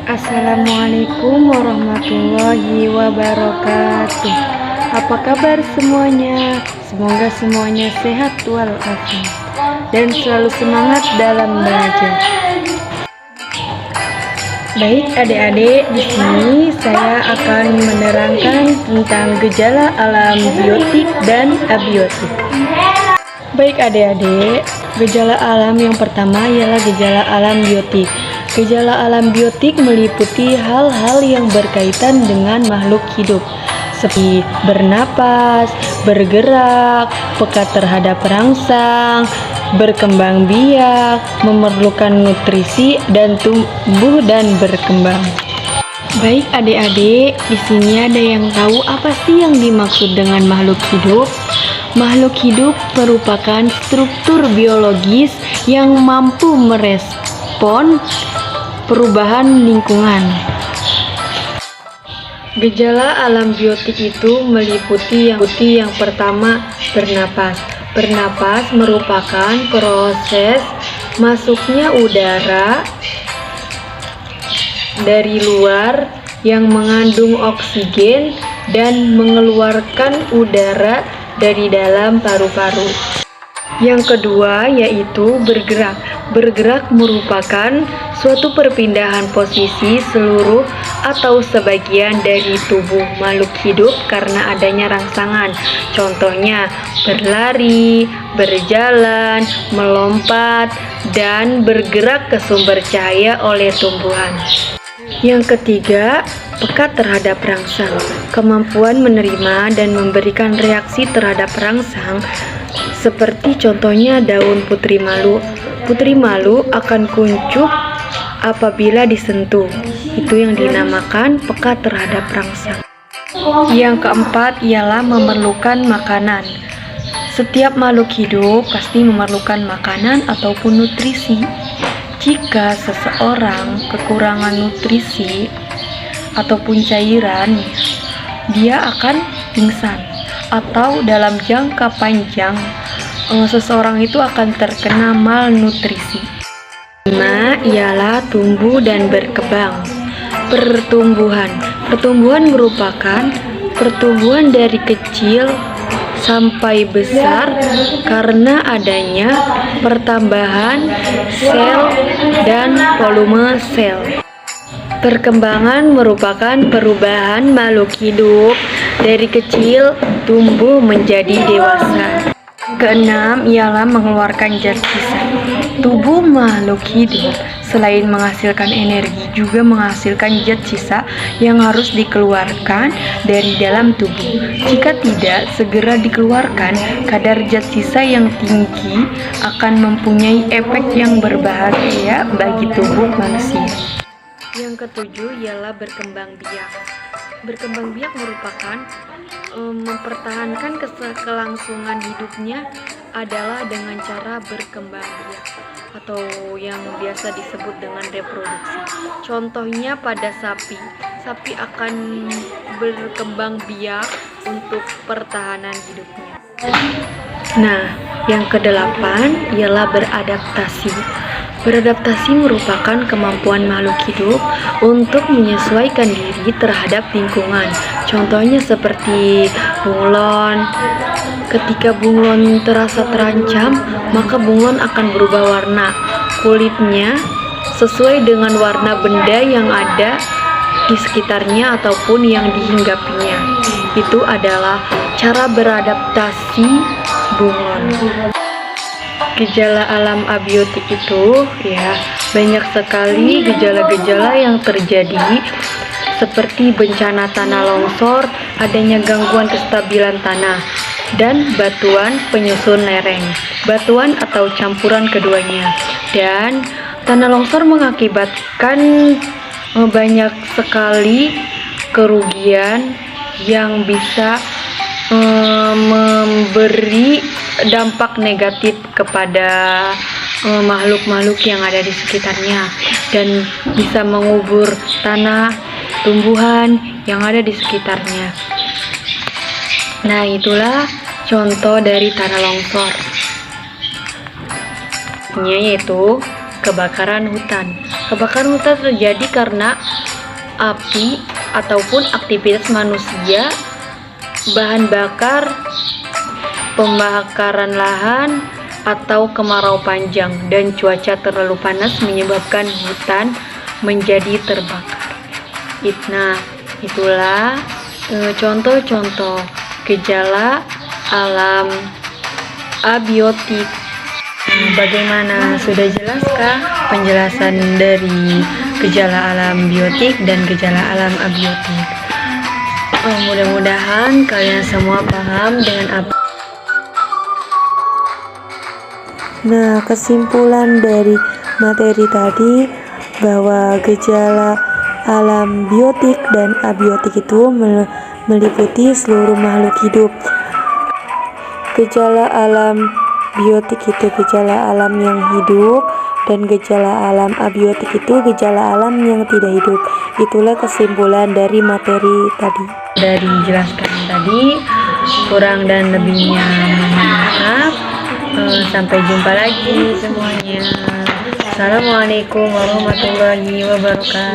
Assalamualaikum warahmatullahi wabarakatuh. Apa kabar semuanya? Semoga semuanya sehat walafiat dan selalu semangat dalam belajar. Baik adik-adik, di sini saya akan menerangkan tentang gejala alam biotik dan abiotik. Baik adik-adik, gejala alam yang pertama ialah gejala alam biotik. Gejala alam biotik meliputi hal-hal yang berkaitan dengan makhluk hidup, seperti bernapas, bergerak, peka terhadap rangsang, berkembang biak, memerlukan nutrisi, dan tumbuh dan berkembang. Baik adik-adik, di sini ada yang tahu apa sih yang dimaksud dengan makhluk hidup? Makhluk hidup merupakan struktur biologis yang mampu merespon perubahan lingkungan. Gejala alam biotik itu meliputi yang pertama, bernapas. Bernapas merupakan proses masuknya udara dari luar yang mengandung oksigen dan mengeluarkan udara dari dalam paru-paru. Yang kedua yaitu bergerak. Bergerak merupakan suatu perpindahan posisi seluruh atau sebagian dari tubuh makhluk hidup karena adanya rangsangan. Contohnya berlari, berjalan, melompat, dan bergerak ke sumber cahaya oleh tumbuhan. Yang ketiga, peka terhadap rangsang. Kemampuan menerima dan memberikan reaksi terhadap rangsang, seperti contohnya daun putri malu. Putri malu akan kuncup apabila disentuh. Itu yang dinamakan peka terhadap rangsang. Yang keempat ialah memerlukan makanan. Setiap makhluk hidup pasti memerlukan makanan ataupun nutrisi. Jika seseorang kekurangan nutrisi ataupun cairan, dia akan pingsan, atau dalam jangka panjang seseorang itu akan terkena malnutrisi. Nah, ialah tumbuh dan berkembang. Pertumbuhan merupakan pertumbuhan dari kecil sampai besar karena adanya pertambahan sel dan volume sel. Perkembangan merupakan perubahan makhluk hidup dari kecil tumbuh menjadi dewasa. Keenam ialah mengeluarkan zat sisa. Tubuh makhluk hidup selain menghasilkan energi juga menghasilkan zat sisa yang harus dikeluarkan dari dalam tubuh. Jika tidak segera dikeluarkan, kadar zat sisa yang tinggi akan mempunyai efek yang berbahaya bagi tubuh manusia. Yang ketujuh ialah berkembang biak. Berkembang biak merupakan mempertahankan kelangsungan hidupnya adalah dengan cara berkembang biak atau yang biasa disebut dengan reproduksi. Contohnya pada sapi. Sapi akan berkembang biak untuk pertahanan hidupnya. Nah, yang kedelapan ialah beradaptasi. Beradaptasi merupakan kemampuan makhluk hidup untuk menyesuaikan diri terhadap lingkungan. Contohnya seperti bunglon. Ketika bunglon terasa terancam, maka bunglon akan berubah warna. Kulitnya sesuai dengan warna benda yang ada di sekitarnya ataupun yang dihinggapinya. Itu adalah cara beradaptasi bunglon. Gejala alam abiotik itu ya banyak sekali gejala-gejala yang terjadi seperti bencana tanah longsor, adanya gangguan kestabilan tanah, dan batuan penyusun lereng, batuan atau campuran keduanya. Dan tanah longsor mengakibatkan banyak sekali kerugian yang bisa memberi dampak negatif kepada makhluk-makhluk yang ada di sekitarnya dan bisa mengubur tanah, tumbuhan yang ada di sekitarnya. Nah, itulah contoh dari tanah longsor, yaitu kebakaran hutan. Kebakaran hutan terjadi karena api ataupun aktivitas manusia, bahan bakar, pembakaran lahan, atau kemarau panjang dan cuaca terlalu panas menyebabkan hutan menjadi terbakar. Nah, itulah contoh-contoh gejala alam abiotik. Bagaimana, sudah jelaskah penjelasan dari gejala alam biotik dan gejala alam abiotik? Mudah-mudahan kalian semua paham dengan apa. Nah, kesimpulan dari materi tadi bahwa gejala alam biotik dan abiotik itu meliputi seluruh makhluk hidup. Gejala alam biotik itu gejala alam yang hidup, dan gejala alam abiotik itu gejala alam yang tidak hidup. Itulah kesimpulan dari materi tadi. Dari jelaskan tadi, kurang dan lebihnya mohon maaf. Sampai jumpa lagi semuanya. Assalamualaikum warahmatullahi wabarakatuh.